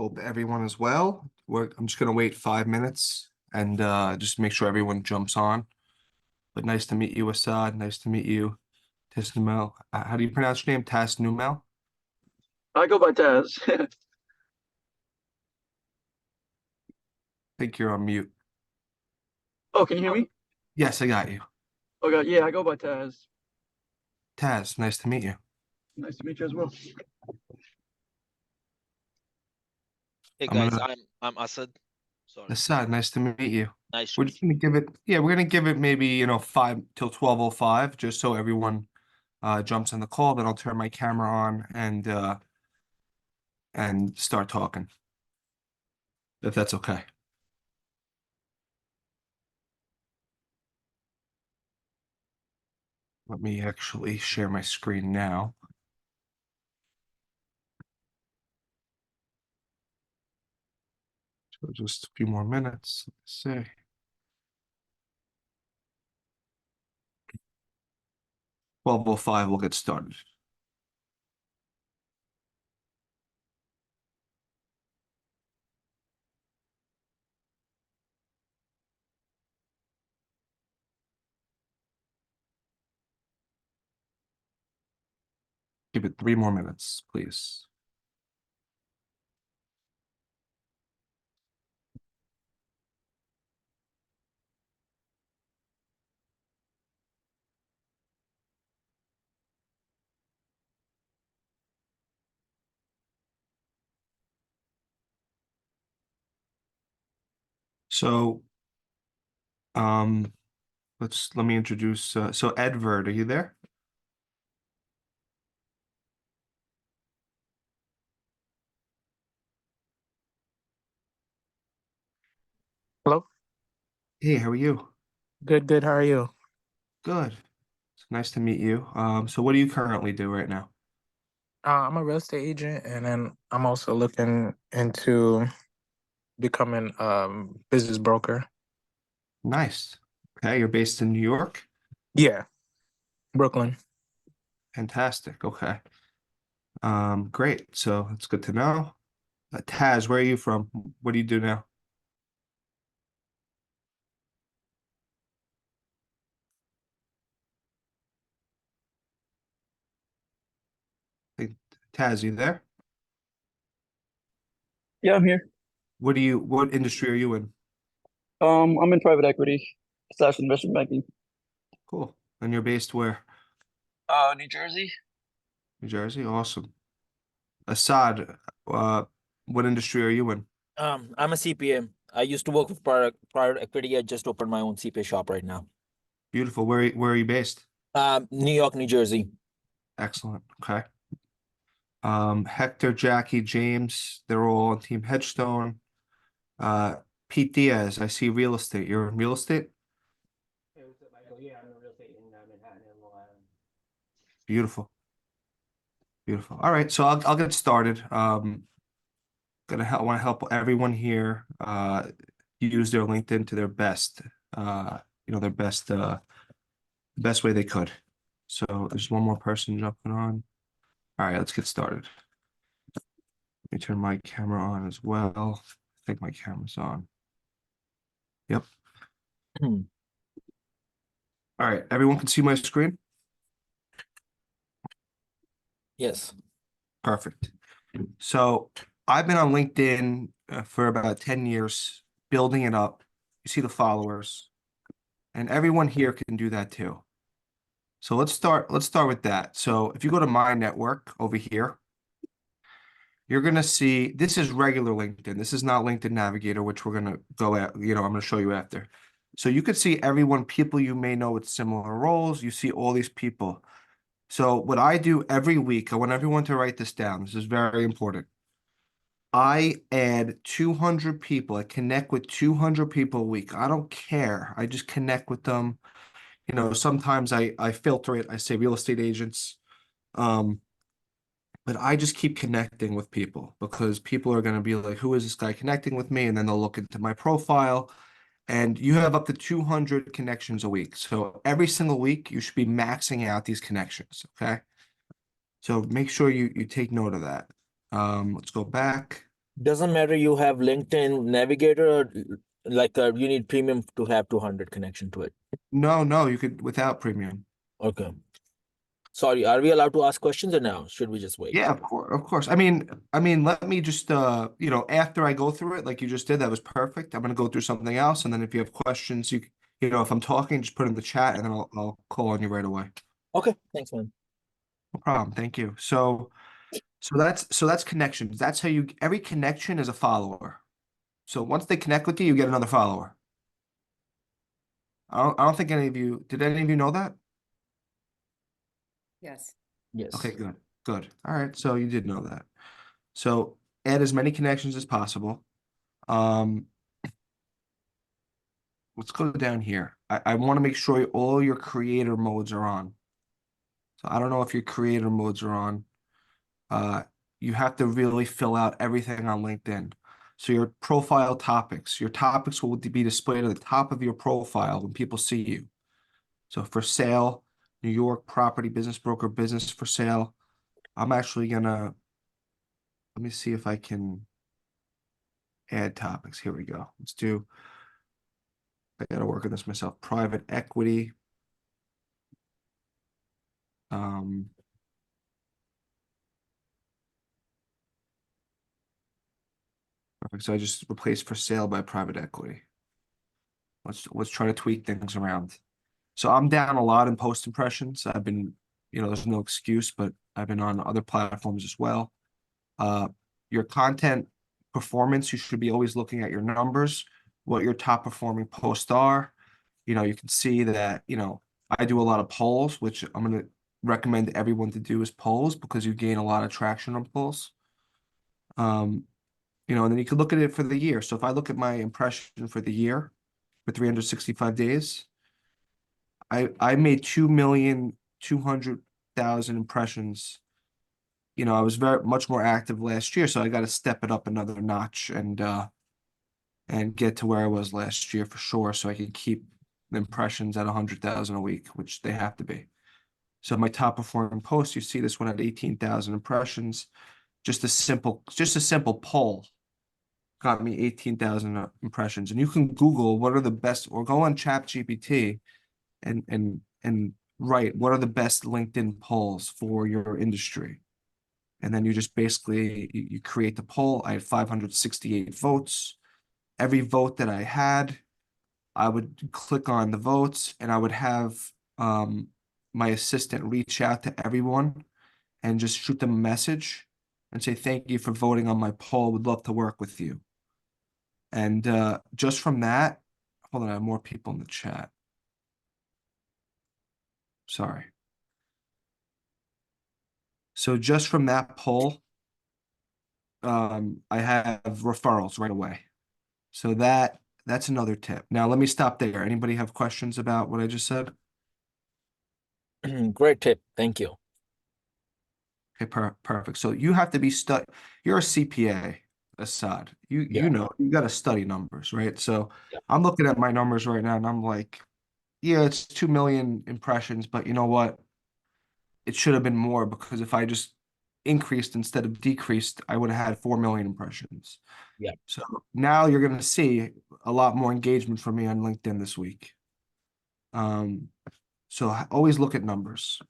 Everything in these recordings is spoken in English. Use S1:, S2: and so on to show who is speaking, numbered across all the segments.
S1: Hope everyone is well. I'm just gonna wait 5 minutes and just make sure everyone jumps on. But nice to meet you, Assad. Nice to meet you, Tisnumel. How do you pronounce your name? Tasnumel?
S2: I go by Taz.
S1: I think you're on mute.
S2: Oh, can you hear me?
S1: Yes, I got you.
S2: Okay, yeah, I go by Taz.
S1: Taz, nice to meet you.
S2: Nice to meet you as well.
S3: Hey
S1: I'm
S3: guys,
S1: gonna
S3: I'm Asad. Sorry.
S1: Assad, nice to meet you.
S3: Nice to
S1: We're
S3: meet
S1: just gonna give it, yeah, we're gonna give it maybe, 5 till 12:05, just so everyone jumps on the call. Then I'll turn my camera on and start talking, if that's okay. Let me actually share my screen now. So just a few more minutes. Let's see. 12:05, we'll get started. Give it 3 more minutes, please. So, um, let me introduce, so Edvard, are you there?
S4: Hello.
S1: Hey, how are you?
S4: Good, good. How are you?
S1: Good. It's nice to meet you. So what do you currently do right now?
S4: I'm a real estate agent, and then I'm also looking into becoming business broker.
S1: Nice. Okay, you're based in New York?
S4: Yeah, Brooklyn.
S1: Fantastic. Okay. Great. So that's good to know. Taz, where are you from? What do you do now? Hey, Taz, you there?
S2: Yeah, I'm here.
S1: What industry are you in?
S2: I'm in private equity / investment banking.
S1: Cool. And you're based where?
S2: New Jersey.
S1: New Jersey? Awesome. Assad, uh, what industry are you in?
S3: I'm a CPA. I used to work with private equity. I just opened my own CPA shop right now.
S1: Beautiful. Where are you based?
S3: New York, New Jersey.
S1: Excellent. Okay. Hector, Jackie, James, they're all on Team Headstone. Uh, Pete Diaz, I see real estate. You're in real estate?
S5: Hey, what's up, Michael? Yeah, I'm in real estate in Manhattan and Long Island.
S1: Beautiful. Beautiful. All right, so I'll get started. Want to help everyone here use their LinkedIn to their best, their best way they could. So there's one more person jumping on. All right, let's get started. Let me turn my camera on as well. I think my camera's on. Yep.
S3: Hmm.
S1: All right, everyone can see my screen?
S3: Yes.
S1: Perfect. So I've been on LinkedIn for about 10 years, building it up. You see the followers, and everyone here can do that too. So let's start with that. So if you go to my network over here, you're gonna see this is regular LinkedIn. This is not LinkedIn Navigator, which we're gonna go at, I'm gonna show you after. So you could see everyone, people you may know with similar roles. You see all these people. So what I do every week, I want everyone to write this down. This is very important. I add 200 people. I connect with 200 people a week. I don't care. I just connect with them. You know, sometimes I filter it. I say real estate agents. But I just keep connecting with people because people are going to be like, who is this guy connecting with me? And then they'll look into my profile. And you have up to 200 connections a week. So every single week, you should be maxing out these connections. Okay. So make sure you take note of that. Let's go back.
S3: Doesn't matter you have LinkedIn Navigator or like you need premium to have 200 connection to it.
S1: No, you could without premium.
S3: Okay. Sorry, are we allowed to ask questions or now? Should we just wait?
S1: Yeah, of course. I mean, let me just you know, after I go through it, like you just did, that was perfect. I'm gonna go through something else, and then if you have questions, you know, if I'm talking, just put it in the chat, and then I'll call on you right away.
S3: Okay, thanks, man.
S1: No problem. Thank you. So that's connections. That's how you every connection is a follower. So once they connect with you, you get another follower. I don't think any of you did any of you know that?
S6: Yes.
S3: Yes.
S1: Okay, good. Good. All right. So you did know that. So add as many connections as possible. Um, let's go down here. I want to make sure all your creator modes are on. So I don't know if your creator modes are on. You have to really fill out everything on LinkedIn. So your profile topics, your topics will be displayed at the top of your profile when people see you. So for sale, New York property, business broker, business for sale. I'm actually gonna, let me see if I can add topics. Here we go. Let's do, I gotta work on this myself. Private equity. Um, Perfect. So I just replaced for sale by private equity. Let's try to tweak things around. So I'm down a lot in post impressions. I've been, you know, there's no excuse, but I've been on other platforms as well. Your content performance, you should be always looking at your numbers, what your top performing posts are. You know, you can see that, you know, I do a lot of polls, which I'm going to recommend everyone to do is polls because you gain a lot of traction on polls. You know, and then you can look at it for the year. So if I look at my impression for the year for 365 days, I made 2,200,000 impressions. You know, I was very much more active last year, so I got to step it up another notch and get to where I was last year for sure, so I can keep the impressions at 100,000 a week, which they have to be. So my top performing post, you see this one at 18,000 impressions. Just a simple poll got me 18,000 impressions. And you can Google what are the best, or go on ChatGPT and write what are the best LinkedIn polls for your industry. And then you just basically you create the poll. I had 568 votes. Every vote that I had, I would click on the votes and I would have my assistant reach out to everyone and just shoot them a message and say, thank you for voting on my poll. Would love to work with you. And just from that, hold on, I have more people in the chat. Sorry. So just from that poll, I have referrals right away. So that's another tip. Now let me stop there. Anybody have questions about what I just said?
S3: Great tip. Thank you.
S1: Okay, perfect. So you have to be you're a CPA, Assad. You
S3: Yeah.
S1: know, you got to study numbers, right? So
S3: Yeah.
S1: I'm looking at my numbers right now and I'm like, yeah, it's 2 million impressions, but you know what? It should have been more because if I just increased instead of decreased, I would have had 4 million impressions.
S3: Yeah.
S1: So now you're going to see a lot more engagement from me on LinkedIn this week. So always look at numbers.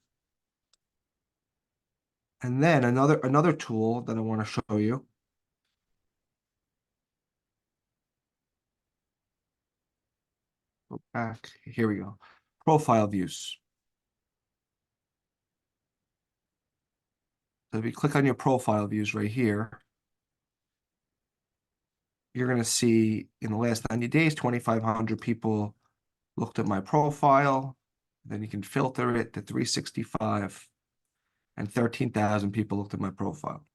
S1: And then another tool that I want to show you. Go back. Here we go. Profile views. So if you click on your profile views right here, you're going to see in the last 90 days, 2,500 people looked at my profile. Then you can filter it to 365 and 13,000 people looked at my profile.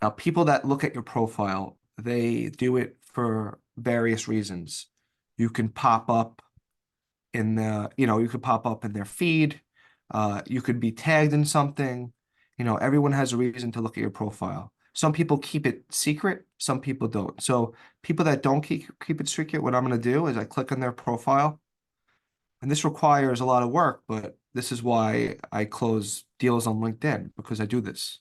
S1: Now, people that look at your profile, they do it for various reasons. You can pop up in you could pop up in their feed. You could be tagged in something. Everyone has a reason to look at your profile. Some people keep it secret, some people don't. So people that don't keep it secret, what I'm going to do is I click on their profile. And this requires a lot of work, but this is why I close deals on LinkedIn, because I do this.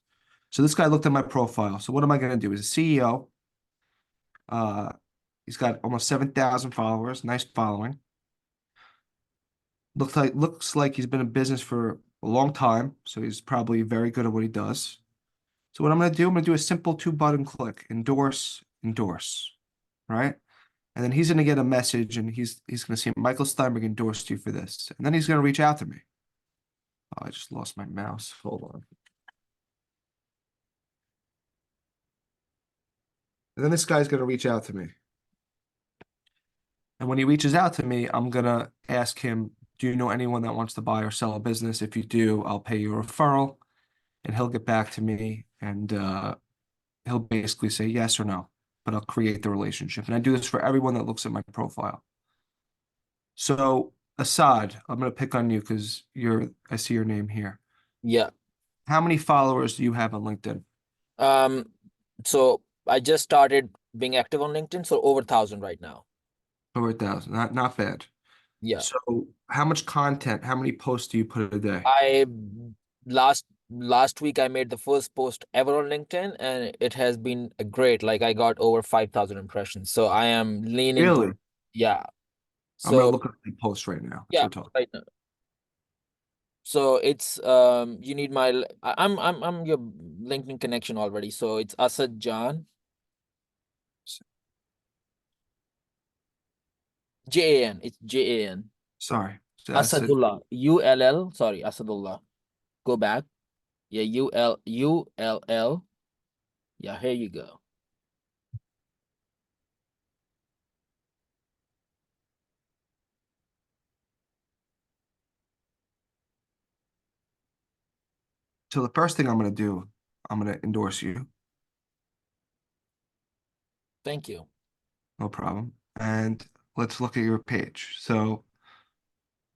S1: So this guy looked at my profile. So what am I going to do? He's a CEO. He's got almost 7,000 followers, nice following. Looks like he's been in business for a long time, so he's probably very good at what he does. So what I'm going to do a simple 2-button click, endorse, endorse, right? And then he's going to get a message, and he's going to see Michael Steinberg endorsed you for this, and then he's going to reach out to me. Oh, I just lost my mouse. Hold on. And then this guy's going to reach out to me. And when he reaches out to me, I'm going to ask him, do you know anyone that wants to buy or sell a business? If you do, I'll pay you a referral. And he'll get back to me, and he'll basically say yes or no, but I'll create the relationship. And I do this for everyone that looks at my profile. So Assad, I'm going to pick on you because I see your name here.
S3: Yeah.
S1: How many followers do you have on LinkedIn?
S3: So I just started being active on LinkedIn, so over 1,000 right now.
S1: Over 1,000. Not bad.
S3: Yeah.
S1: So how much content, how many posts do you put a day?
S3: I last week I made the first post ever on LinkedIn, and it has been a great. Like I got over 5,000 impressions. So I am leaning
S1: Really?
S3: to, yeah.
S1: I'm going to
S3: So
S1: look at the posts right now as
S3: yeah,
S1: we're talking.
S3: right now. So it's you need I'm your LinkedIn connection already. So it's Asad Jan, Jan. It's Jan.
S1: Sorry. So that's it.
S3: Asadullah. ULL. Sorry, Asadullah. Go back. Yeah, ULL. Yeah, here you go.
S1: So the first thing I'm going to do, I'm going to endorse you.
S3: Thank you.
S1: No problem. And let's look at your page. So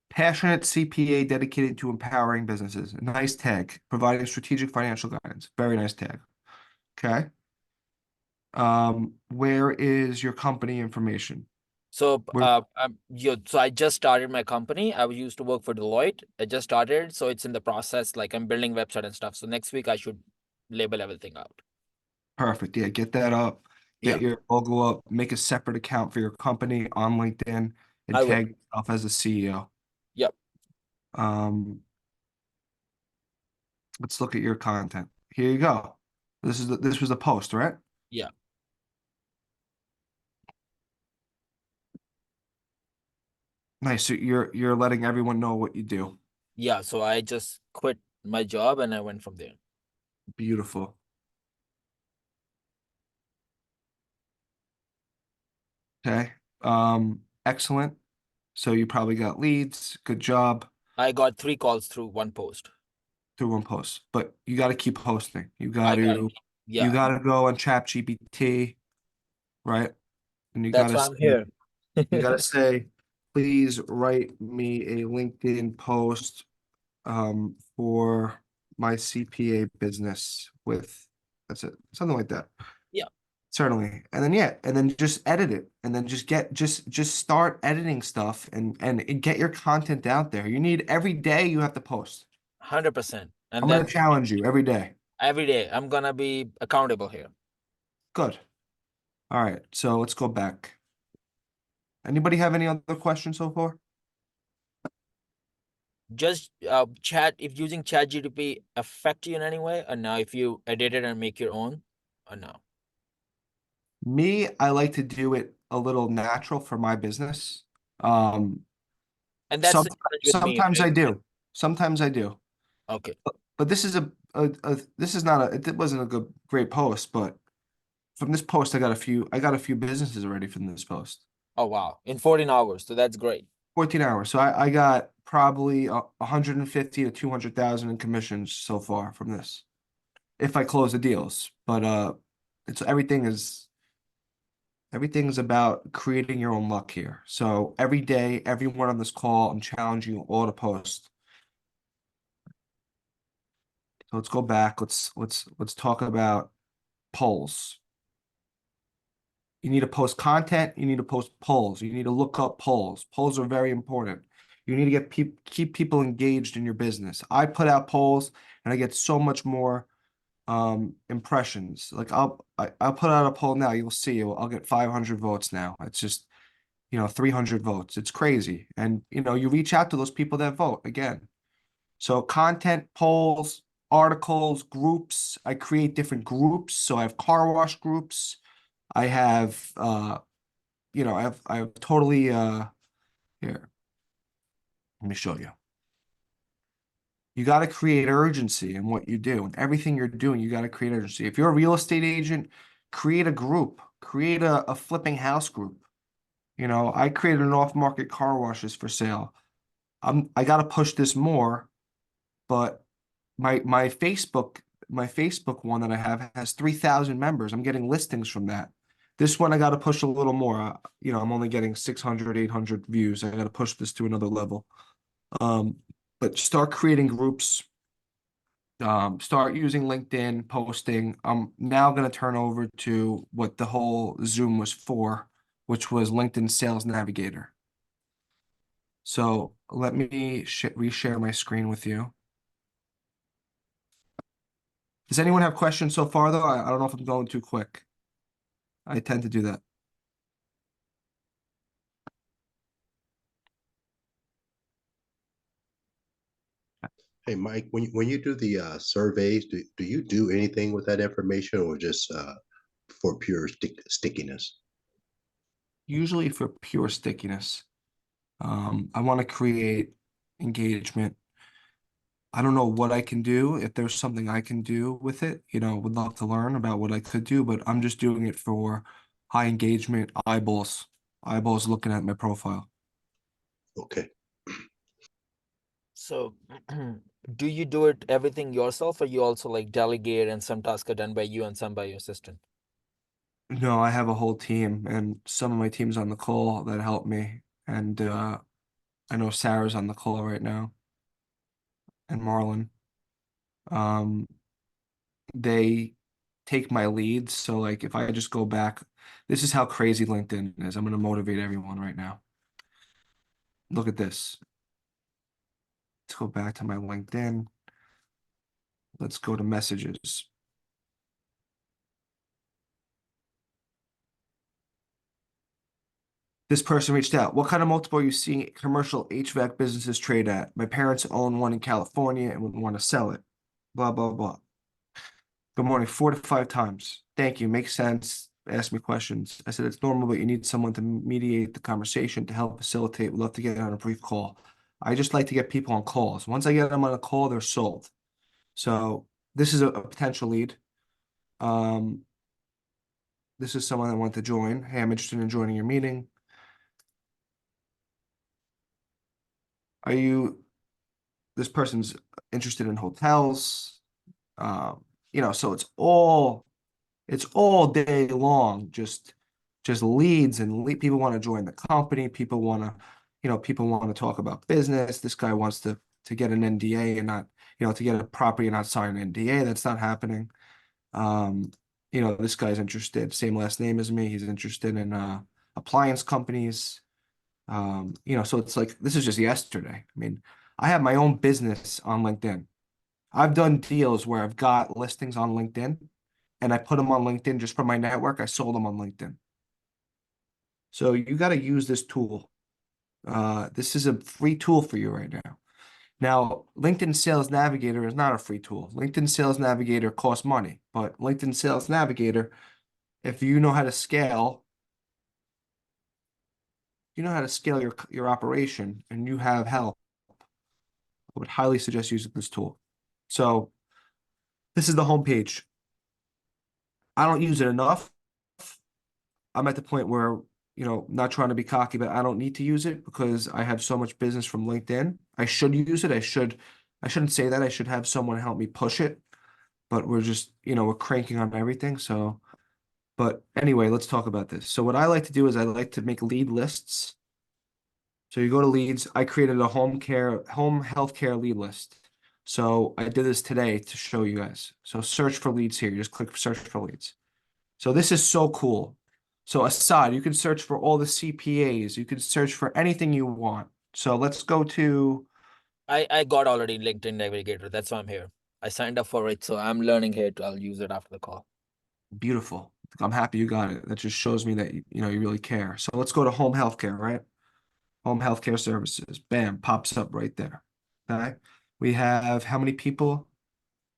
S1: passionate CPA dedicated to empowering businesses. Nice tag. Providing strategic financial guidance. Very nice tag. Okay. Where is your company information?
S3: So
S1: Where
S3: so I just started my company. I used to work for Deloitte. I just started, so it's in the process. Like I'm building website and stuff. So next week I should label everything out.
S1: Perfect. Yeah, get that up.
S3: Yeah,
S1: Get your logo up. Make a separate account for your company on LinkedIn and
S3: I will.
S1: tag yourself as a CEO.
S3: Yep.
S1: Um, let's look at your content. Here you go. This was the post, right?
S3: Yeah.
S1: Nice. So you're letting everyone know what you do.
S3: Yeah. So I just quit my job and I went from there.
S1: Beautiful. Okay. Excellent. So you probably got leads. Good job.
S3: I got 3 calls through one post.
S1: Through one post, but you got to keep posting.
S3: I got it.
S1: You
S3: Yeah.
S1: got to go on ChatGPT, right? And you got
S3: That's
S1: to
S3: why I'm
S1: say,
S3: here.
S1: you got to say, please write me a LinkedIn post for my CPA business with that's it, something like that.
S3: Yeah.
S1: Certainly. And then yeah, and then just edit it and then just start editing stuff and get your content out there. You need every day you have to post.
S3: 100%. And
S1: I'm going
S3: then
S1: to challenge you every day.
S3: every day I'm gonna be accountable here.
S1: Good. All right. So let's go back. Anybody have any other questions so far?
S3: Just chat if using ChatGPT affect you in any way, or no? If you edit it and make your own, or no?
S1: Me, I like to do it a little natural for my business. Um,
S3: And that's
S1: some,
S3: the challenge with me,
S1: sometimes
S3: right?
S1: I do. Sometimes I do.
S3: Okay.
S1: But this is this is not it wasn't a great post, but from this post I got a few businesses already from this post.
S3: Oh wow. In 14 hours. So that's great.
S1: 14 hours. So I got probably 150 to 200,000 in commissions so far from this. if I close the deals. But it's everything's about creating your own luck here. So every day, everyone on this call, I'm challenging you all to post. So let's go back. Let's talk about polls. You need to post content. You need to post polls. You need to look up polls. Polls are very important. You need to keep people engaged in your business. I put out polls and I get so much more impressions. Like I'll put out a poll now. You'll see. I'll get 500 votes now. It's just 300 votes. It's crazy. And you reach out to those people that vote again. So content, polls, articles, groups. I create different groups. So I have car wash groups. I have I have totally here. Let me show you. You got to create urgency in what you do. And everything you're doing, you got to create urgency. If you're a real estate agent, create a group, create a flipping house group. I created an off-market car washes for sale. I got to push this more, but my Facebook one that I have has 3,000 members. I'm getting listings from that. This one I got to push a little more. I'm only getting 600, 800 views. I got to push this to another level. But start creating groups. Start using LinkedIn, posting. I'm now going to turn over to what the whole Zoom was for, which was LinkedIn Sales Navigator. So let me reshare my screen with you. Does anyone have questions so far, though? I don't know if I'm going too quick. I tend to do that.
S6: Hey, Mike, when you do the surveys, do you do anything with that information or just for pure stickiness?
S1: Usually for pure stickiness. I want to create engagement. I don't know what I can do. If there's something I can do with it, would love to learn about what I could do, but I'm just doing it for high engagement eyeballs looking at my profile.
S6: Okay.
S3: So, do you do it everything yourself, or you also like delegate and some tasks are done by you and some by your assistant?
S1: No, I have a whole team, and some of my team's on the call that help me. And I know Sarah's on the call right now, and Marlon. They take my leads. So like if I just go back, this is how crazy LinkedIn is. I'm going to motivate everyone right now. Look at this. Let's go back to my LinkedIn. Let's go to messages. This person reached out. What kind of multiple are you seeing commercial HVAC businesses trade at? My parents own one in California and would want to sell it. Blah, blah, blah. Good morning, 4 to 5 times. Thank you. Makes sense. Ask me questions. I said, it's normal, but you need someone to mediate the conversation to help facilitate. We'd love to get on a brief call. I just like to get people on calls. Once I get them on a call, they're sold. So this is a potential lead. This is someone that wanted to join. Hey, I'm interested in joining your meeting. This person's interested in hotels. So it's all day long, just leads and people want to join the company. People want to talk about business. This guy wants to get an NDA and not, to get a property and not sign an NDA. That's not happening. This guy's interested, same last name as me. He's interested in appliance companies. So it's like, this is just yesterday. I mean, I have my own business on LinkedIn. I've done deals where I've got listings on LinkedIn and I put them on LinkedIn just for my network. I sold them on LinkedIn. So you got to use this tool. This is a free tool for you right now. Now, LinkedIn Sales Navigator is not a free tool. LinkedIn Sales Navigator costs money, but LinkedIn Sales Navigator, if you know how to scale, your operation and you have help, I would highly suggest using this tool. So this is the homepage. I don't use it enough. I'm at the point where, not trying to be cocky, but I don't need to use it because I have so much business from LinkedIn. I should use it. I shouldn't say that. I should have someone help me push it. but we're just, we're cranking on everything. So, but anyway, let's talk about this. So what I like to do is I like to make lead lists. So you go to leads, I created a home healthcare lead list. So I did this today to show you guys. So search for leads here. You just click search for leads. So this is so cool. So aside, you can search for all the CPAs. You can search for anything you want. So let's go to,
S3: I got already LinkedIn Navigator. That's why I'm here. I signed up for it, so I'm learning here. I'll use it after the call.
S1: beautiful. I'm happy you got it. That just shows me that, you really care. So let's go to home healthcare, right? Home healthcare services. Bam, pops up right there. Okay. We have how many people?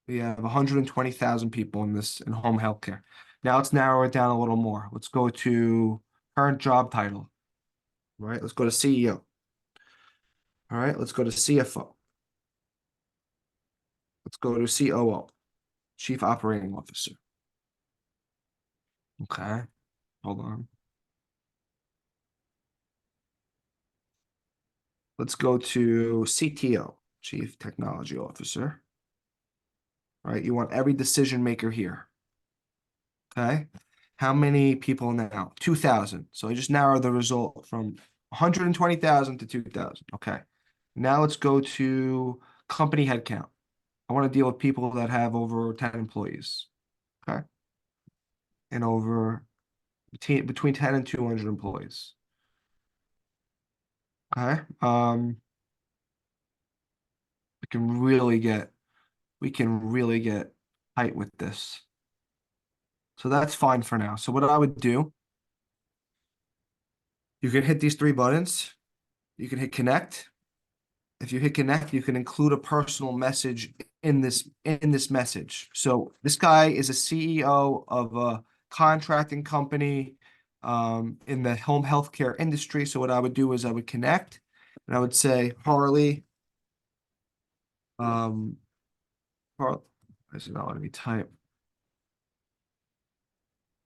S1: We have 120,000 people in home healthcare. Now let's narrow it down a little more. Let's go to current job title. Right? Let's go to CEO. All right, let's go to CFO. Let's go to COO, Chief Operating Officer. Okay, hold on. Let's go to CTO, Chief Technology Officer. All right, you want every decision maker here. Okay, how many people now? 2,000. So I just narrowed the result from 120,000 to 2,000. Okay, now let's go to company headcount. I want to deal with people that have over 10 employees. Okay, and over between 10 and 200 employees. Okay. We can really get tight with this. So that's fine for now. So what I would do, you can hit these three buttons. You can hit connect. If you hit connect, you can include a personal message in this message. So this guy is a CEO of a contracting company in the home healthcare industry. So what I would do is I would connect and I would say, Harley, I should not let me type.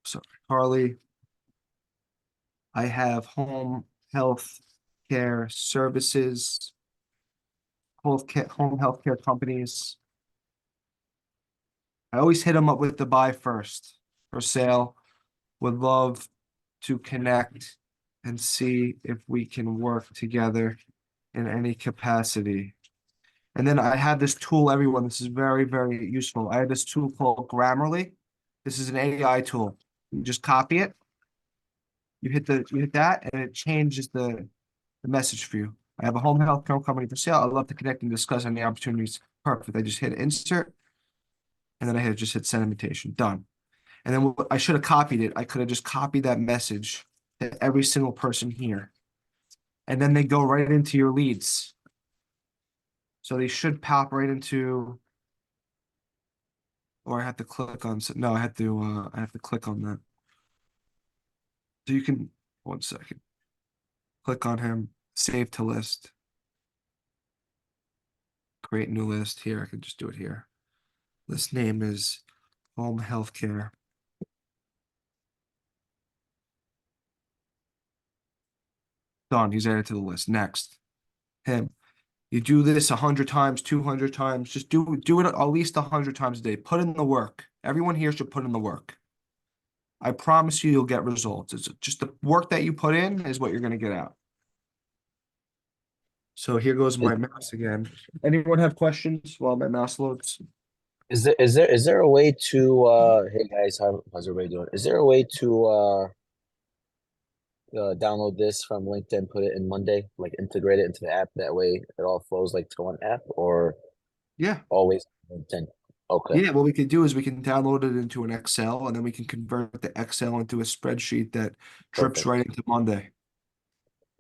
S1: Sorry, Harley. I have home health care services, home health care companies. I always hit them up with the buy first for sale. Would love to connect and see if we can work together in any capacity. And then I have this tool, everyone. This is very, very useful. I have this tool called Grammarly. This is an AI tool. You just copy it. You hit that and it changes the message for you. I have a home health care company for sale. I'd love to connect and discuss any opportunities. Perfect. I just hit insert and then I just hit send invitation. Done. And then I should have copied it. I could have just copied that message to every single person here. And then they go right into your leads. So they should pop right into, or I have to click on, no, I have to click on that. So you can, 1 second. Click on him, save to list. Create new list here. I can just do it here. List name is home healthcare. Done. He's added to the list. Next. Him. You do this 100 times, 200 times. Just do it at least 100 times a day. Put in the work. Everyone here should put in the work. I promise you'll get results. It's just the work that you put in is what you're going to get out. So here goes my mouse again. Anyone have questions while my mouse loads?
S7: Is there a way to hey guys, how's everybody doing? Is there a way to download this from LinkedIn, put it in Monday, like integrate it into the app, that way it all flows like to one app, or
S1: Yeah.
S7: always LinkedIn? Okay,
S1: Yeah, what we can do is we can download it into an Excel and then we can convert the Excel into a spreadsheet that drips
S7: Perfect.
S1: right into Monday.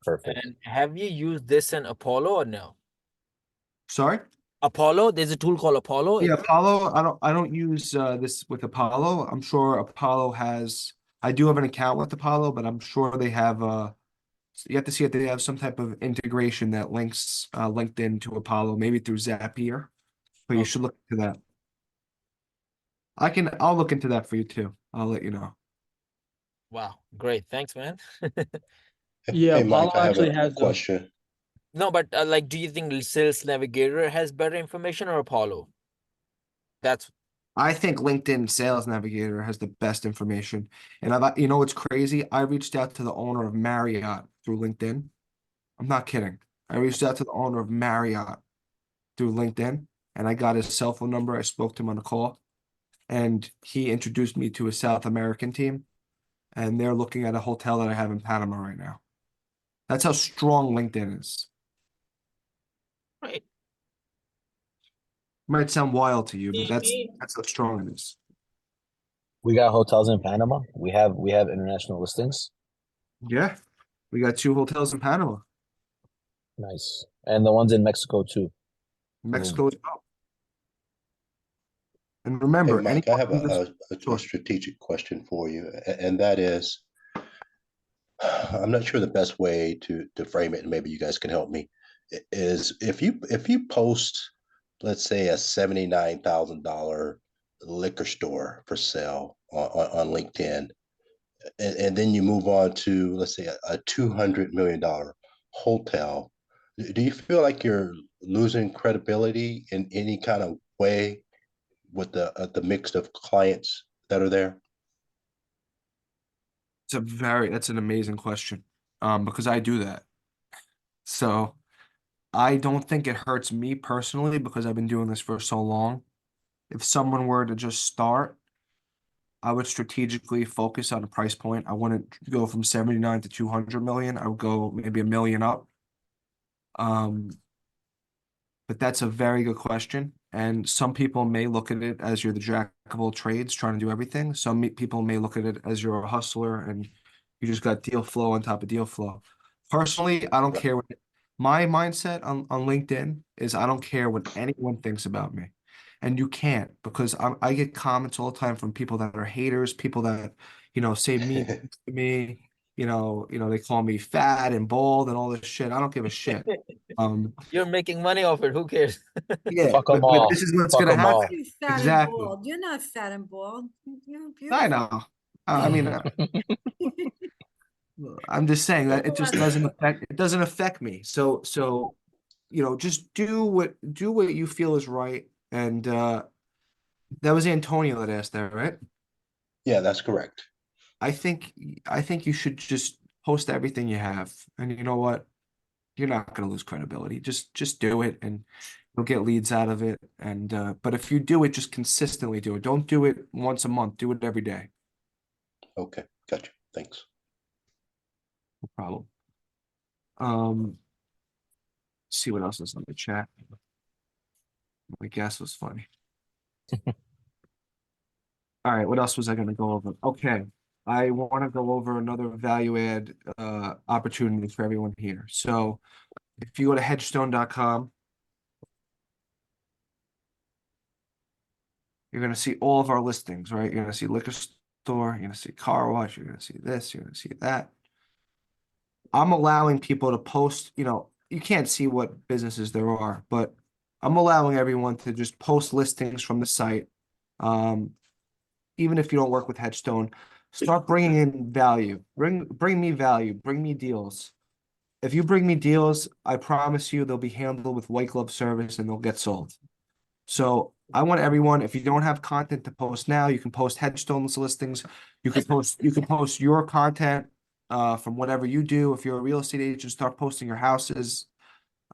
S7: Perfect.
S3: And have you used this in Apollo or no?
S1: Sorry?
S3: Apollo, there's a tool called Apollo.
S1: Yeah, Apollo, I don't use this with Apollo. I'm sure Apollo has, I do have an account with Apollo, but I'm sure they have you have to see if they have some type of integration that links LinkedIn to Apollo, maybe through Zapier. But you
S3: Okay.
S1: should look into that. I'll look into that for you too. I'll let you know.
S3: Wow, great. Thanks, man.
S2: Yeah,
S6: Hey, Mike,
S2: Apollo
S6: I have
S2: actually
S6: a
S2: has a
S6: question.
S3: No, but do you think Sales Navigator has better information or Apollo? That's
S1: I think LinkedIn Sales Navigator has the best information. And you know what's crazy? I reached out to the owner of Marriott through LinkedIn. I'm not kidding. I reached out to the owner of Marriott through LinkedIn, and I got his cell phone number. I spoke to him on a call, and he introduced me to a South American team, and they're looking at a hotel that I have in Panama right now. That's how strong LinkedIn is.
S3: Right.
S1: Might sound wild to you, but that's how strong it is.
S7: We got hotels in Panama. We have international listings.
S1: Yeah, we got 2 hotels in Panama,
S7: Nice. And the ones in Mexico too.
S1: Mexico as well. And
S6: Hey,
S1: remember,
S6: Mike, I have a
S1: Sure.
S6: strategic question for you, and that is, I'm not sure the best way to frame it, and maybe you guys can help me, is if you post, let's say, a $79,000 liquor store for sale on LinkedIn, and then you move on to, let's say, a $200 million hotel, do you feel like you're losing credibility in any kind of way with the mix of clients that are there?
S1: That's an amazing question. Because I do that. So I don't think it hurts me personally because I've been doing this for so long. If someone were to just start, I would strategically focus on a price point. I wouldn't go from 79 to 200 million. I would go maybe a million up. Um, but that's a very good question. And some people may look at it as you're the jack of all trades trying to do everything. People may look at it as you're a hustler and you just got deal flow on top of deal flow. Personally, I don't
S6: Right.
S1: care what my mindset on LinkedIn is. I don't care what anyone thinks about me. And you can't because I get comments all the time from people that are haters, people that, say mean things to me. They call me fat and bald and all this shit. I don't give a shit.
S3: You're making money off it. Who cares?
S1: Yeah,
S7: Fuck 'em
S1: but
S7: all.
S1: this is what's
S7: Fuck
S1: gonna
S7: 'em all.
S1: happen.
S8: You're fat and
S1: Exactly.
S8: bald. You're not fat and bald. You're
S1: I
S8: beautiful.
S1: know. I mean, I'm just saying that it just doesn't affect me. So, just do what you feel is right. And that was Antonio that asked that, right?
S6: Yeah, that's correct.
S1: I think I think you should just post everything you have. And you know what? You're not gonna lose credibility. Just do it and you'll get leads out of it. And but if you do it, just consistently do it. Don't do it once a month. Do it every day.
S6: Okay, gotcha. Thanks.
S1: No problem. See what else is on the chat. My guess was funny. All right, what else was I gonna go over? Okay, I want to go over another value add opportunity for everyone here. So if you go to hedgestone.com, you're gonna see all of our listings, right? You're gonna see liquor store, you're gonna see car wash, you're gonna see this, you're gonna see that. I'm allowing people to post, you can't see what businesses there are, but I'm allowing everyone to just post listings from the site. Even if you don't work with Headstone, start bringing in value. Bring me value. Bring me deals. If you bring me deals, I promise you they'll be handled with white glove service and they'll get sold. So I want everyone, if you don't have content to post now, you can post Headstone's listings. You can post your content from whatever you do. If you're a real estate agent, start posting your houses.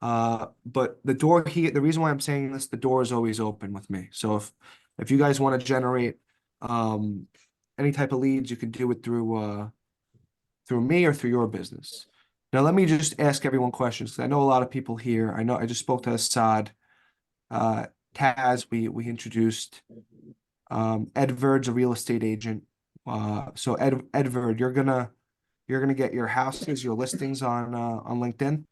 S1: But the reason why I'm saying this, the door is always open with me. So if you guys want to generate any type of leads, you can do it through me or through your business. Now let me just ask everyone questions because I know a lot of people here. I know I just spoke to Assad, Taz. We introduced Edvard's a real estate agent. So Edvard, you're gonna get your houses, your listings on LinkedIn.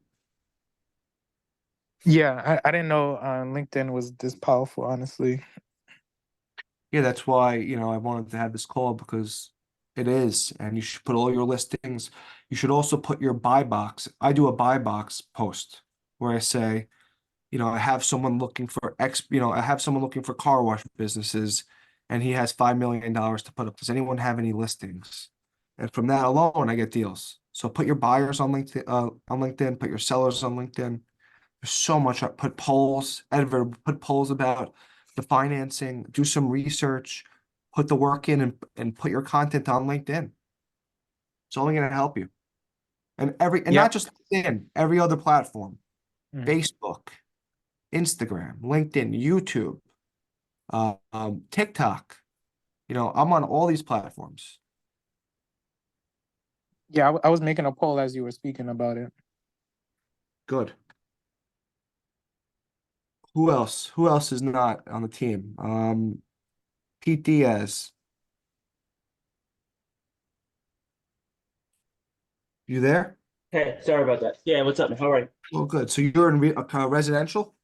S4: Yeah, I didn't know LinkedIn was this powerful, honestly.
S1: Yeah, that's why, I wanted to have this call because it is, and you should put all your listings. You should also put your buy box. I do a buy box post where I say, I have someone looking for I have someone looking for car wash businesses and he has $5 million to put up. Does anyone have any listings? And from that alone, I get deals. So put your buyers on LinkedIn, put your sellers on LinkedIn. There's so much. Put polls, Edward, put polls about the financing, do some research, put the work in and put your content on LinkedIn. It's only going to help you. And
S4: Yeah.
S1: not just LinkedIn, every other platform,
S4: Mhm.
S1: Facebook, Instagram, LinkedIn, YouTube, TikTok. You know, I'm on all these platforms.
S4: Yeah, I was making a poll as you were speaking about it.
S1: Good. Who else? Who else is not on the team? Pete Diaz. You there?
S5: Hey, sorry about that. Yeah, what's up, man? How are you?
S1: Oh, good. So you're in residential?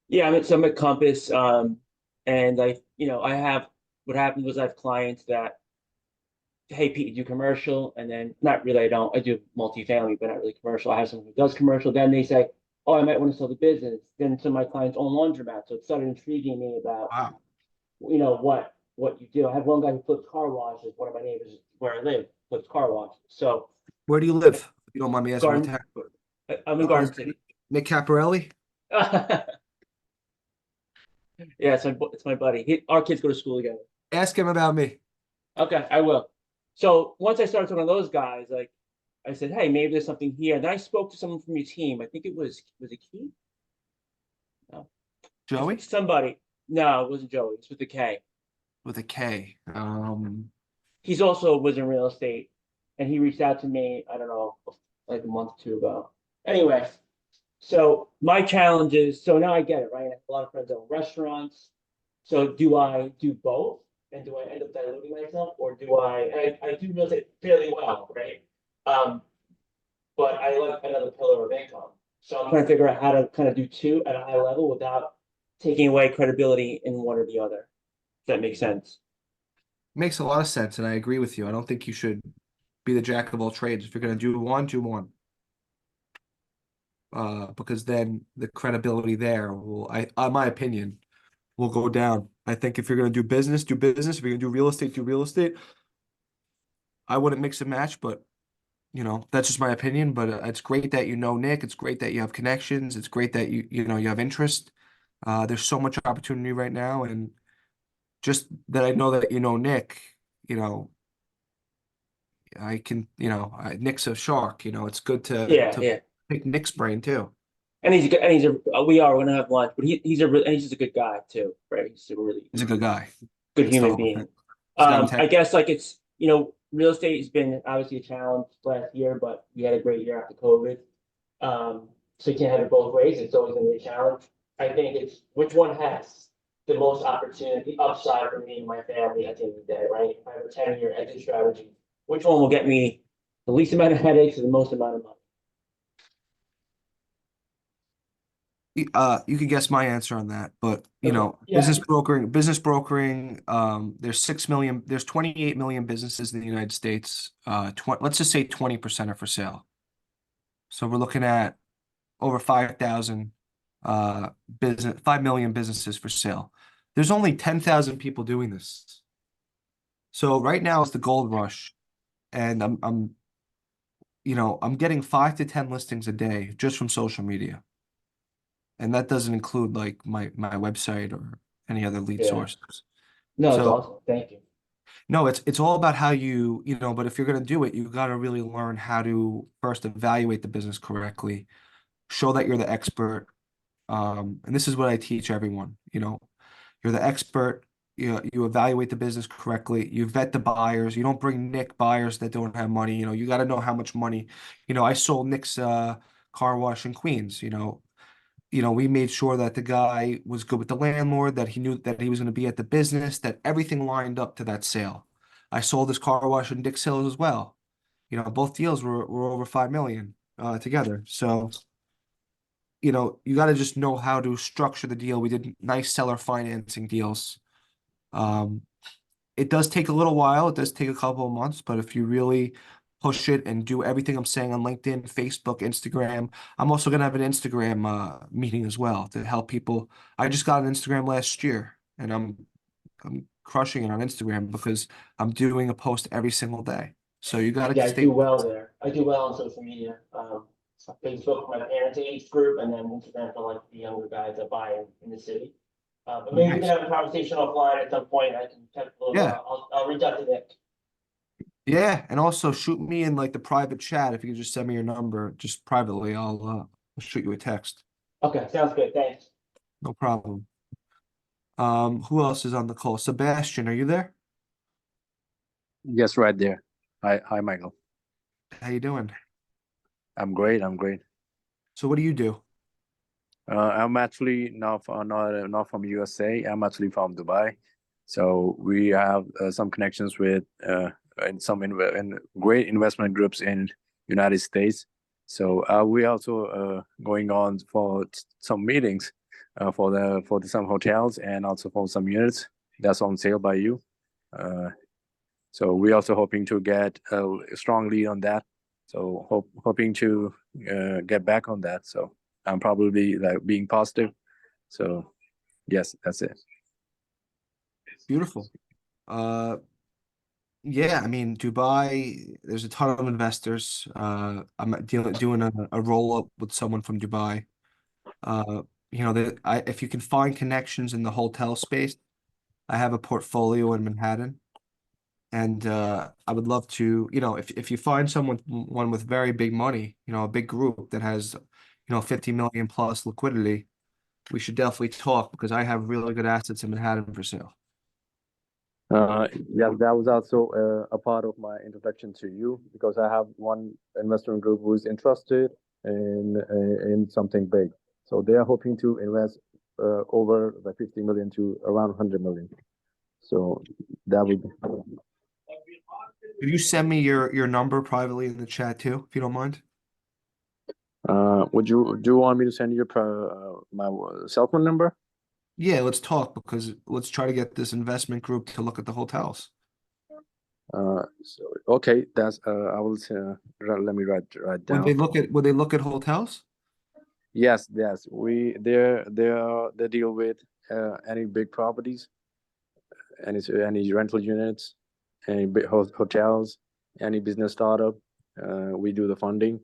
S5: Yeah, so I'm at Compass, and I have what happened was I have clients that, hey, Pete, you do commercial, and then not really, I don't. I do multifamily, but not really commercial. I have someone who does commercial. Then they say, oh, I might want to sell the business. Then some of my clients own laundromat, so it started intriguing me about,
S1: Wow.
S5: what you do. I have one guy who flips car washes. One of my neighbors where I live flips car washes. So
S1: Where do you live? If you don't mind me asking.
S5: Garden, I'm in
S1: Oh,
S5: Garden City.
S1: Nick Caparelli?
S5: Yeah, it's my buddy. Our kids go to school together.
S1: Ask him about me.
S5: Okay, I will. So once I started talking to those guys, like I said, hey, maybe there's something here. And then I spoke to someone from your team. I think was it Keith? No,
S1: Joey?
S5: somebody. No, it wasn't Joey. It's with the K.
S1: With a K.
S5: He's also was in real estate, and he reached out to me. I don't know, like a month or two ago. Anyway, so my challenge is so now I get it right. I have a lot of friends that own restaurants. So do I do both? And do I end up diluting myself, or do I do real estate fairly well, right? Um, but I like another pillar of income. So I'm trying to figure out how to kind of do two at a high level without taking away credibility in one or the other. If that makes sense.
S1: Makes a lot of sense, and I agree with you. I don't think you should be the jack of all trades. If you're going to do one, do one. Because then the credibility there will, my opinion, will go down. I think if you're going to do business, do business. If you're going to do real estate, do real estate. I wouldn't mix and match, but that's just my opinion. But it's great that you know Nick. It's great that you have connections. It's great that you have interest. There's so much opportunity right now, and just that I know that you know Nick, you know, I can, Nick's a shark. It's good to
S5: Yeah, yeah.
S1: pick Nick's brain too.
S5: And we're gonna have lunch, but and he's just a good guy too, right? He's a really
S1: He's a good guy.
S5: good
S1: That's the
S5: human
S1: whole
S5: being.
S1: thing. He's got
S5: I
S1: integrity.
S5: guess like it's real estate has been obviously a challenge last year, but we had a great year after COVID. So you can't have it both ways. It's always gonna be a challenge. I think it's which one has the most opportunity upside for me and my family at the end of the day, right? If I have a 10-year exit strategy, which one will get me the least amount of headaches and the most amount of money?
S1: You could guess my answer on that, but
S5: Okay. Yeah.
S1: business brokering, there's 28 million businesses in the United States. Let's just say 20% are for sale. So we're looking at over 5,000 5 million businesses for sale. There's only 10,000 people doing this. So right now it's the gold rush, and I'm getting 5 to 10 listings a day just from social media. And that doesn't include like my website or any other lead
S5: Yeah.
S1: sources.
S5: No, it's
S1: So
S5: awesome. Thank you.
S1: no, it's all about how but if you're gonna do it, you gotta really learn how to first evaluate the business correctly, show that you're the expert. And this is what I teach everyone, you're the expert, you evaluate the business correctly, you vet the buyers, you don't bring Nick buyers that don't have money, you gotta know how much money, I sold Nick's car wash in Queens, we made sure that the guy was good with the landlord, that he knew that he was going to be at the business, that everything lined up to that sale. I sold this car wash in Dix Hills as well. Both deals were over 5 million together. So, you got to just know how to structure the deal. We did nice seller financing deals. Um, it does take a little while. It does take a couple of months, but if you really push it and do everything I'm saying on LinkedIn, Facebook, Instagram, I'm also gonna have an Instagram meeting as well to help people. I just got an Instagram last year, and I'm crushing it on Instagram because I'm doing a post every single day. So you gotta
S5: Yeah, I
S1: stay.
S5: do well there. I do well on social media. Facebook for my parents' age group, and then Instagram for like the younger guys that buy in the city. But maybe we
S1: Nice.
S5: can have a conversation offline at some point. I can kind of,
S1: Yeah.
S5: I'll reach out to Nick.
S1: Yeah, and also shoot me in like the private chat. If you could just send me your number just privately, I'll shoot you a text.
S5: Okay, sounds good. Thanks.
S1: No problem. Who else is on the call? Sebastian, are you there?
S9: Yes, right there. Hi, Michael.
S1: How you doing?
S9: I'm great. I'm great.
S1: So what do you do?
S9: I'm actually not from USA. I'm actually from Dubai. So we have some connections with and some in great investment groups in United States. So we also going on for some meetings for some hotels and also for some units that's on sale by you. So we're also hoping to get a strong lead on that. So hoping to get back on that. So I'm probably like being positive. So yes, that's it.
S1: Beautiful. Yeah, I mean, Dubai, there's a ton of investors. I'm doing a roll up with someone from Dubai. You know, if you can find connections in the hotel space, I have a portfolio in Manhattan, and I would love to, you know, if you find one with very big money, you know, a big group that has, you know, 50 million plus liquidity, we should definitely talk because I have really good assets in Manhattan for sale.
S9: Yeah, that was also a part of my introduction to you because I have one investment group who is interested in something big. So they are hoping to invest over the 50 million to around 100 million. So that would be.
S1: Could you send me your number privately in the chat too, if you don't mind?
S9: Would you do you want me to send you my cell phone number?
S1: Yeah, let's talk because let's try to get this investment group to look at the hotels.
S9: So okay, that's I will let me write
S1: Would
S9: down.
S1: they look at hotels?
S9: Yes, they deal with any big properties, any rental units, any big hotels, any business startup. We do the funding.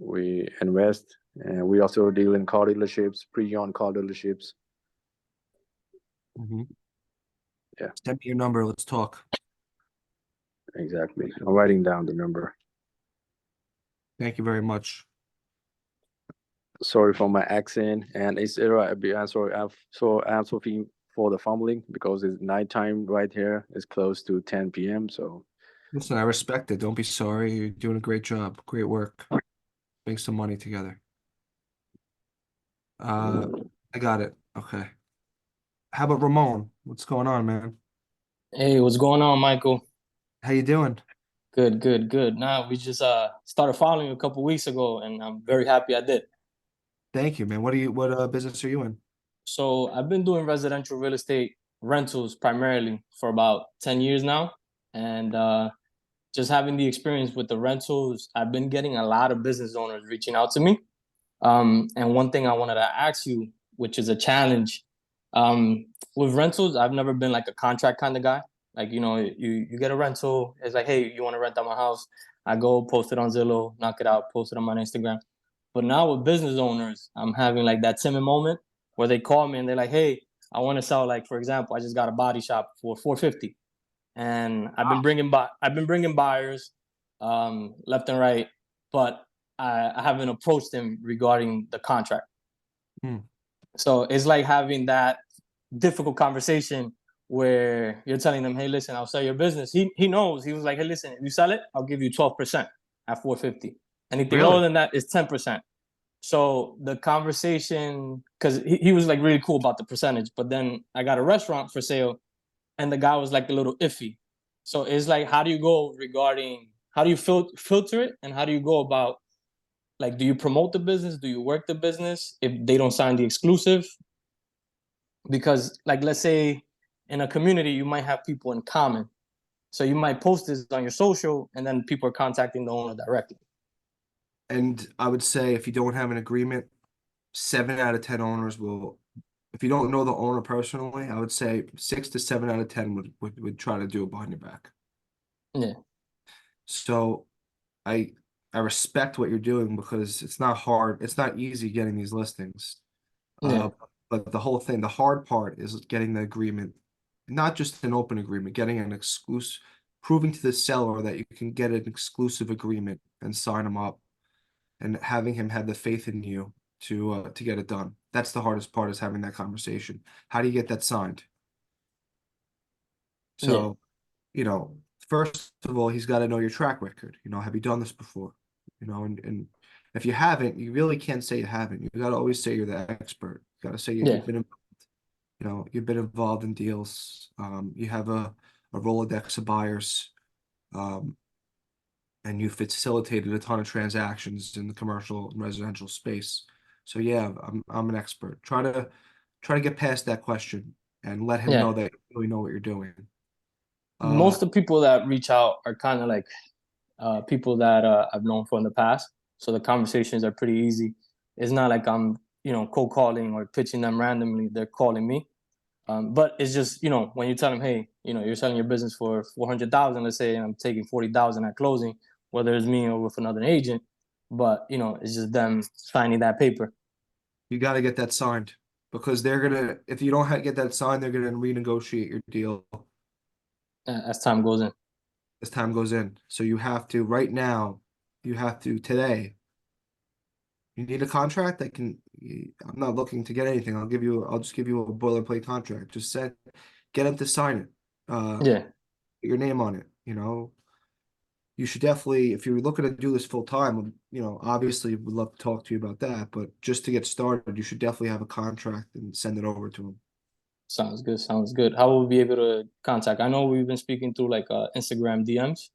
S9: We invest, and we also deal in car dealerships, pre-owned car dealerships.
S1: Mm-hmm.
S9: Yeah.
S1: Send me your number. Let's talk.
S9: Exactly. I'm writing down the number.
S1: Thank you very much.
S9: Sorry for my accent, and it's right. I'm sorry. I'm sorry for the fumbling because it's nighttime right here. It's close to 10 p.m. So
S1: Listen, I respect it. Don't be sorry. You're doing a great job. Great work. Make some money together. I got it. Okay. How about Ramon? What's going on, man?
S10: Hey, what's going on, Michael?
S1: How you doing?
S10: Good, good, good. Now we just started following you a couple weeks ago, and I'm very happy I did.
S1: Thank you, man. What business are you in?
S10: So I've been doing residential real estate rentals primarily for about 10 years now, and just having the experience with the rentals, I've been getting a lot of business owners reaching out to me. And one thing I wanted to ask you, which is a challenge, with rentals, I've never been like a contract kind of guy. Like, you get a rental, it's like, hey, you want to rent out my house? I go post it on Zillow, knock it out, post it on my Instagram. But now with business owners, I'm having like that timid moment where they call me and they're like, hey, I want to sell, like, for example, I just got a body shop for 450. And I've been bringing buyers left and right, but I haven't approached them regarding the contract. So it's like having that difficult conversation where you're telling them, hey, listen, I'll sell your business. He knows. He was like, hey, listen, if you sell it, I'll give you 12% at 450. Anything
S1: Really?
S10: lower than that is 10%. So the conversation, because he was like really cool about the percentage, but then I got a restaurant for sale and the guy was like a little iffy. So it's like, how do you filter it, and how do you go about, like, do you promote the business? Do you work the business if they don't sign the exclusive? Because, like, let's say in a community, you might have people in common. So you might post this on your social, and then people are contacting the owner directly.
S1: And I would say if you don't have an agreement, 7 out of 10 owners will. If you don't know the owner personally, I would say 6 to 7 out of 10 would try to do it behind your back.
S10: Yeah.
S1: So I respect what you're doing because it's not hard. It's not easy getting these listings.
S10: Yeah.
S1: But the whole thing, the hard part is getting the agreement, not just an open agreement, getting an exclusive, proving to the seller that you can get an exclusive agreement and sign him up, and having him have the faith in you to get it done. That's the hardest part, is having that conversation. How do you get that signed? So, first of all, he's got to know your track record. Have you done this before? And if you haven't, you really can't say you haven't. You got to always say you're the expert. You got to say
S10: Yeah.
S1: you've been, you've been involved in deals. You have a Rolodex of buyers, and you facilitated a ton of transactions in the commercial and residential space. So yeah, I'm an expert. Try to get past that question and let him
S10: Yeah.
S1: know that you really know what you're doing.
S10: Most of the people that reach out are kind of like people that I've known from the past. So the conversations are pretty easy. It's not like I'm, cold calling or pitching them randomly. They're calling me. But it's just, when you tell them, hey, you're selling your business for 400,000, let's say, and I'm taking 40,000 at closing, whether it's me or with another agent, but it's just them signing that paper.
S1: You got to get that signed, because if you don't get that signed, they're gonna renegotiate your deal
S10: As time goes in.
S1: as time goes in. So you have to, right now, today. You need a contract that I'm not looking to get anything. I'll just give you a boilerplate contract. Just get him to sign it.
S10: Yeah.
S1: Put your name on it. You should definitely, if you're looking to do this full time, obviously we'd love to talk to you about that. But just to get started, you should definitely have a contract and send it over to him.
S10: Sounds good. Sounds good. How will we be able to contact? I know we've been speaking through like Instagram DMs,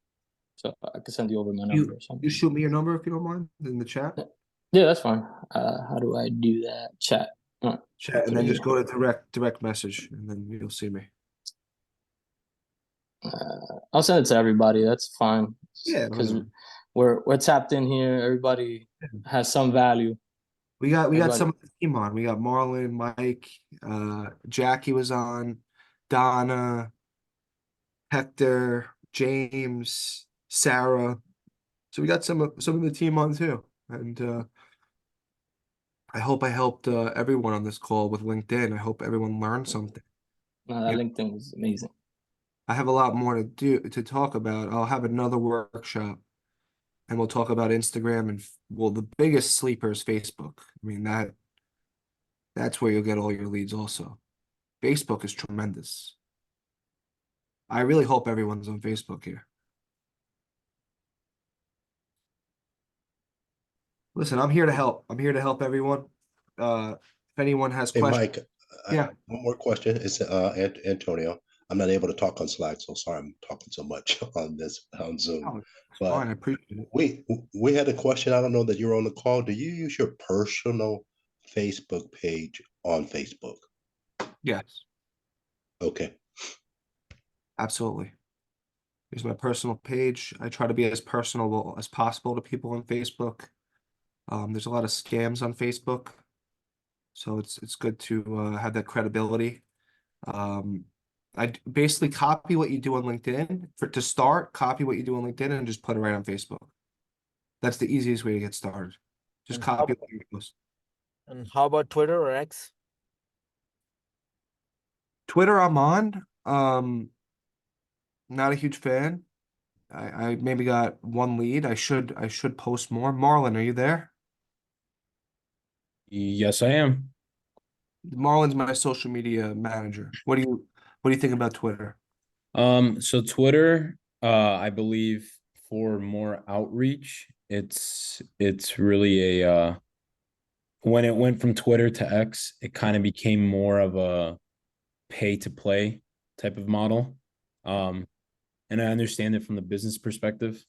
S10: so I can send you over my number or something.
S1: You shoot me your number if you don't mind in the chat.
S10: Yeah, that's fine. How do I do that? Chat.
S1: Chat, and then just go to direct message, and then you'll see me.
S10: I'll send it to everybody. That's fine.
S1: Yeah,
S10: because
S1: whatever.
S10: we're tapped in here. Everybody has some value.
S1: We got
S10: Everybody.
S1: some of the team on. We got Marlon, Mike, Jackie was on, Donna, Hector, James, Sarah. So we got some of the team on too. And I hope I helped everyone on this call with LinkedIn. I hope everyone learned something.
S10: No, that LinkedIn was amazing.
S1: I have a lot more to talk about. I'll have another workshop, and we'll talk about Instagram, and the biggest sleeper is Facebook. I mean, that's where you'll get all your leads also. Facebook is tremendous. I really hope everyone's on Facebook here. Listen, I'm here to help. I'm here to help everyone. If anyone has
S6: Hey,
S1: questions.
S6: Mike,
S1: Yeah.
S6: one more question. It's Antonio. I'm not able to talk on Slack, so sorry I'm talking so much on Zoom.
S1: Oh,
S6: But
S1: fine, I appreciate it.
S6: we had a question. I don't know that you're on the call. Do you use your personal Facebook page on Facebook?
S1: Yes,
S6: Okay.
S1: absolutely. Here's my personal page. I try to be as personable as possible to people on Facebook. There's a lot of scams on Facebook, so it's good to have that credibility. I basically copy what you do on LinkedIn to start. Copy what you do on LinkedIn and just put it right on Facebook. That's the easiest way to get started. Just
S3: And
S1: copy what you post.
S3: And how about Twitter or X?
S1: Twitter, I'm on. Not a huge fan. I maybe got one lead. I should post more. Marlon, are you there?
S11: Yes, I am.
S1: Marlon's my social media manager. What do you think about Twitter?
S11: So Twitter, I believe for more outreach, it's really a when it went from Twitter to X, it kind of became more of a pay to play type of model. And I understand it from the business perspective.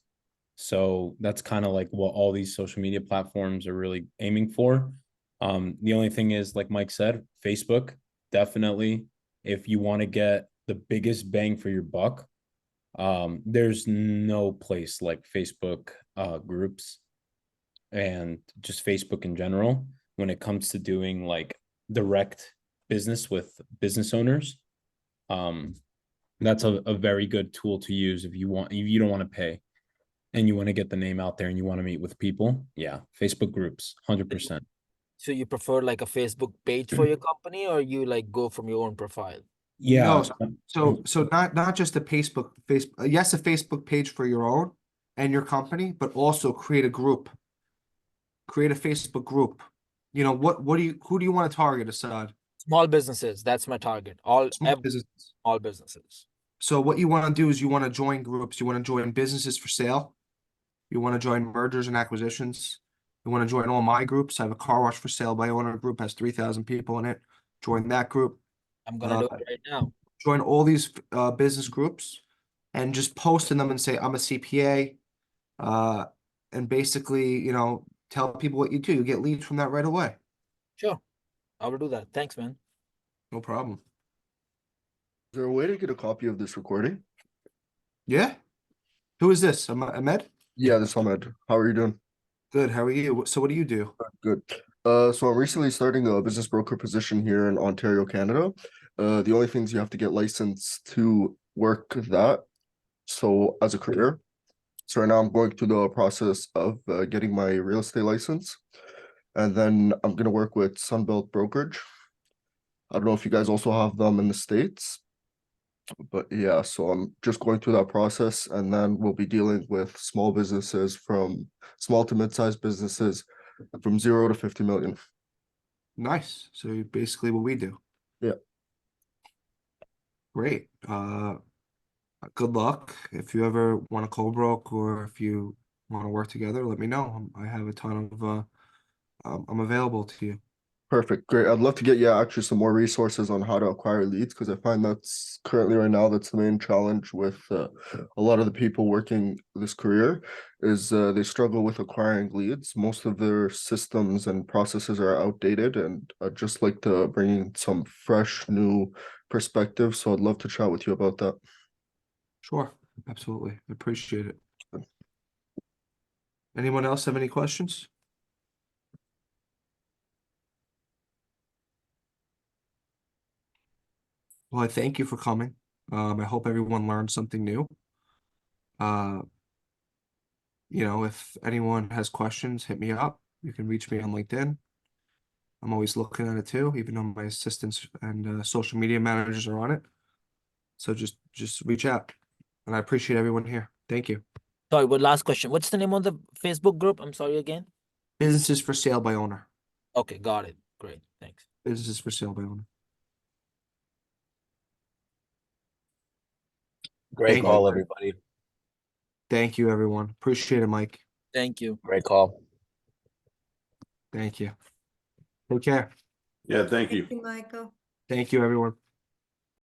S11: So that's kind of like what all these social media platforms are really aiming for. The only thing is, like Mike said, Facebook, definitely, if you want to get the biggest bang for your buck, there's no place like Facebook groups and just Facebook in general when it comes to doing like direct business with business owners. That's a very good tool to use if you don't want to pay and you want to get the name out there and you want to meet with people. Yeah, Facebook groups, 100%.
S3: So you prefer like a Facebook page for your company, or you like go from your own profile?
S11: Yeah.
S1: No, so not just a yes, a Facebook page for your own and your company, but also create a group. Create a Facebook group. You know, who do you want to target, Assad?
S3: Small businesses, that's my target.
S1: Small business.
S3: All businesses.
S1: So what you want to do is you want to join groups, you want to join businesses for sale, you want to join mergers and acquisitions, you want to join all my groups. I have a car wash for sale by owner group, has 3,000 people in it. Join that group.
S3: I'm gonna do it right now.
S1: Join all these business groups and just post in them and say, I'm a CPA. And basically, you know, tell people what you do. You get leads from that right away.
S3: Sure, I will do that. Thanks, man.
S1: No problem.
S12: Is there a way to get a copy of this recording?
S1: Yeah. Who is this? Ahmed?
S12: Yeah, this is Ahmed. How are you doing?
S1: Good. How are you? So what do you do?
S12: Good. So I'm recently starting a business broker position here in Ontario, Canada. The only things you have to get licensed to work that. So as a career. So right now I'm going through the process of getting my real estate license. And then I'm going to work with Sunbelt Brokerage. I don't know if you guys also have them in the States. But yeah, so I'm just going through that process, and then we'll be dealing with small businesses, from small to mid-sized businesses from 0 to 50 million.
S1: Nice. So basically what we do.
S12: Yeah.
S1: Great. Good luck. If you ever want to co-broke or if you want to work together, let me know. I have a ton of I'm available to you.
S12: Perfect. Great. I'd love to get you actually some more resources on how to acquire leads, because I find that's currently right now that's the main challenge with a lot of the people working this career is they struggle with acquiring leads. Most of their systems and processes are outdated, and I'd just like to bring in some fresh new perspective. So I'd love to chat with you about that.
S1: Sure. Absolutely. I appreciate it. Anyone else have any questions? Well, I thank you for coming. I hope everyone learned something new. You know, if anyone has questions, hit me up. You can reach me on LinkedIn. I'm always looking at it too, even though my assistants and social media managers are on it. So just reach out. And I appreciate everyone here. Thank you.
S3: Sorry, one last question. What's the name of the Facebook group? I'm sorry again.
S1: Businesses for sale by owner.
S3: Okay, got it. Great, thanks.
S1: Businesses for sale by owner.
S7: Great
S1: Thank
S7: call,
S1: you.
S7: everybody.
S1: Thank you, everyone. Appreciate it, Mike.
S3: Thank you.
S7: Great call.
S1: Thank you. Take care.
S13: Yeah, thank you.
S8: Thank you, Michael.
S1: Thank you, everyone.